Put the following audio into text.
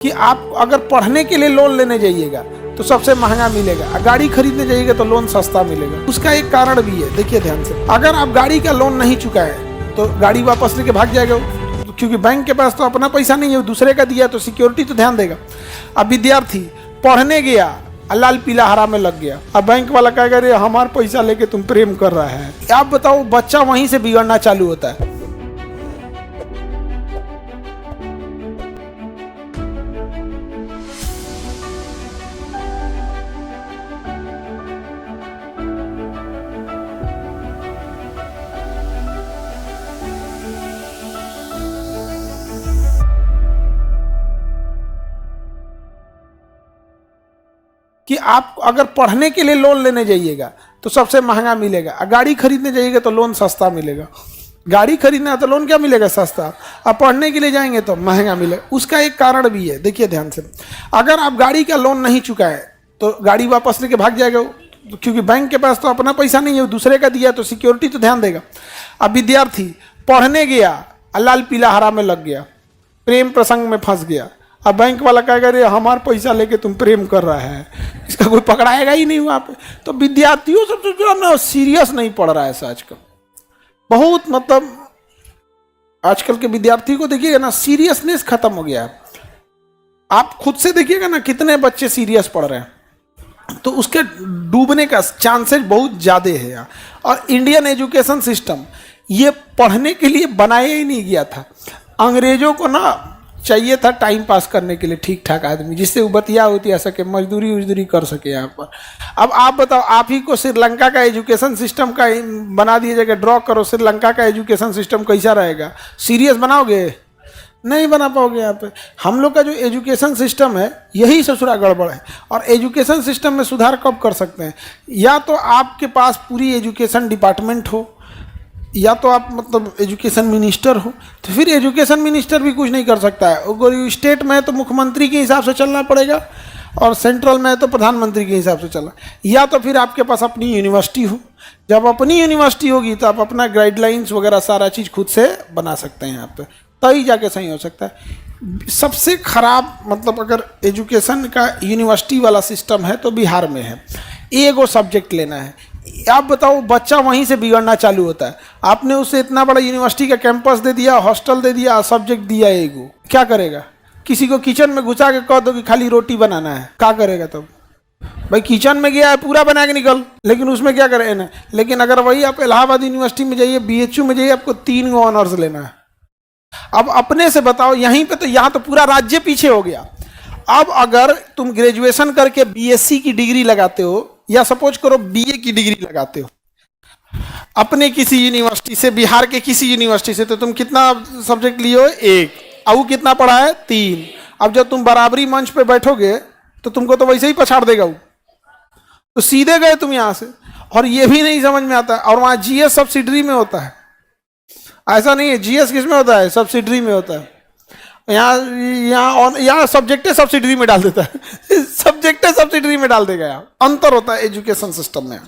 कि आप अगर पढ़ने के लिए लोन लेने जाइएगा तो सबसे महंगा मिलेगा, गाड़ी खरीदने जाइएगा तो लोन सस्ता मिलेगा। उसका एक कारण भी है, देखिए ध्यान से। अगर आप गाड़ी का लोन नहीं चुकाए तो गाड़ी वापस लेके भाग जाएगा वो, क्योंकि बैंक के पास तो अपना पैसा नहीं है, दूसरे का दिया तो सिक्योरिटी तो ध्यान देगा। अब विद्यार्थी पढ़ने गया, लाल पीला हरा में लग गया, अब बैंक वाला कहेगा अरे हमारा पैसा लेके तुम प्रेम कर रहा है। आप बताओ, बच्चा वहीं से बिगड़ना चालू होता है। कि आप अगर पढ़ने के लिए लोन लेने जाइएगा तो सबसे महंगा मिलेगा, गाड़ी खरीदने जाइएगा तो लोन सस्ता मिलेगा। गाड़ी खरीदना है तो लोन क्या मिलेगा? सस्ता। अब पढ़ने के लिए जाएंगे तो महंगा मिलेगा। उसका एक कारण भी है, देखिए ध्यान से। अगर आप गाड़ी का लोन नहीं चुकाए तो गाड़ी वापस लेके भाग जाएगा वो, क्योंकि बैंक के पास तो अपना पैसा नहीं है, दूसरे का दिया तो सिक्योरिटी तो ध्यान देगा। अब विद्यार्थी पढ़ने गया, लाल पीला हरा में लग गया, प्रेम प्रसंग में फंस गया, अब बैंक वाला कहेगा अरे हमारा पैसा लेके तुम प्रेम कर रहा है, इसका कोई पकड़ाएगा ही नहीं वहाँ पे। तो विद्यार्थियों सब जो है ना सीरियस नहीं पढ़ रहा है आजकल, बहुत मतलब आजकल के विद्यार्थी को देखिएगा ना, सीरियसनेस खत्म हो गया है। आप खुद से देखिएगा ना कितने बच्चे सीरियस पढ़ रहे हैं, तो उसके डूबने का चांसेस बहुत ज़्यादा है यहाँ। और इंडियन एजुकेशन सिस्टम ये पढ़ने के लिए बनाया ही नहीं गया था। अंग्रेजों को ना चाहिए था टाइम पास करने के लिए ठीक ठाक आदमी, जिससे वो बतिया उतिया सके, मजदूरी उजदूरी कर सके यहाँ पर। अब आप बताओ, आप ही को श्रीलंका का एजुकेशन सिस्टम का बना दिया जाएगा, ड्रॉ करो श्रीलंका का एजुकेशन सिस्टम कैसा रहेगा, सीरियस बनाओगे? नहीं बना पाओगे यहाँ पे। हम लोग का जो एजुकेशन सिस्टम है यही ससुरा गड़बड़ है। और एजुकेशन सिस्टम में सुधार कब कर सकते हैं? या तो आपके पास पूरी एजुकेशन डिपार्टमेंट हो, या तो आप मतलब एजुकेशन मिनिस्टर हो, तो फिर एजुकेशन मिनिस्टर भी कुछ नहीं कर सकता है। अगर स्टेट में है तो मुख्यमंत्री के हिसाब से चलना पड़ेगा, और सेंट्रल में है तो प्रधानमंत्री के हिसाब से चलना। या तो फिर आपके पास अपनी यूनिवर्सिटी हो, जब अपनी यूनिवर्सिटी होगी तो आप अपना गाइडलाइंस वगैरह सारा चीज़ खुद से बना सकते हैं यहाँ पे, तभी जाके सही हो सकता है। सबसे खराब मतलब अगर एजुकेशन का यूनिवर्सिटी वाला सिस्टम है तो बिहार में है। एगो सब्जेक्ट लेना है, आप बताओ, बच्चा वहीं से बिगड़ना चालू होता है। आपने उसे इतना बड़ा यूनिवर्सिटी का कैंपस दे दिया, हॉस्टल दे दिया, सब्जेक्ट दिया एगो, क्या करेगा? किसी को किचन में घुसा के कह दो कि खाली रोटी बनाना है, क्या करेगा तब? भाई किचन में गया है पूरा बना के निकल, लेकिन उसमें क्या करे ना। लेकिन अगर वही आप इलाहाबाद यूनिवर्सिटी में जाइए, BHU में जाइए, आपको 3 ऑनर्स लेना है। अब अपने से बताओ, यहीं पे तो यहाँ तो पूरा राज्य पीछे हो गया। अब अगर तुम ग्रेजुएशन करके BSc की डिग्री लगाते हो, या सपोज करो BA की डिग्री लगाते हो अपने किसी यूनिवर्सिटी से, बिहार के किसी यूनिवर्सिटी से, तो तुम कितना सब्जेक्ट लिए हो? 1। अब कितना पढ़ा है? 3। अब जब तुम बराबरी मंच पे बैठोगे तो तुमको तो वैसे ही पछाड़ देगा वो, तो सीधे गए तुम यहाँ से। और ये भी नहीं समझ में आता है, और वहाँ GS सब्सिडरी में होता है। ऐसा नहीं है, GS किस में होता है? सब्सिडरी में होता है। यहाँ सब्जेक्ट सब्सिडरी में डाल देता है सब्जेक्ट सब्सिडरी में डाल देगा। यहाँ अंतर होता है एजुकेशन सिस्टम में।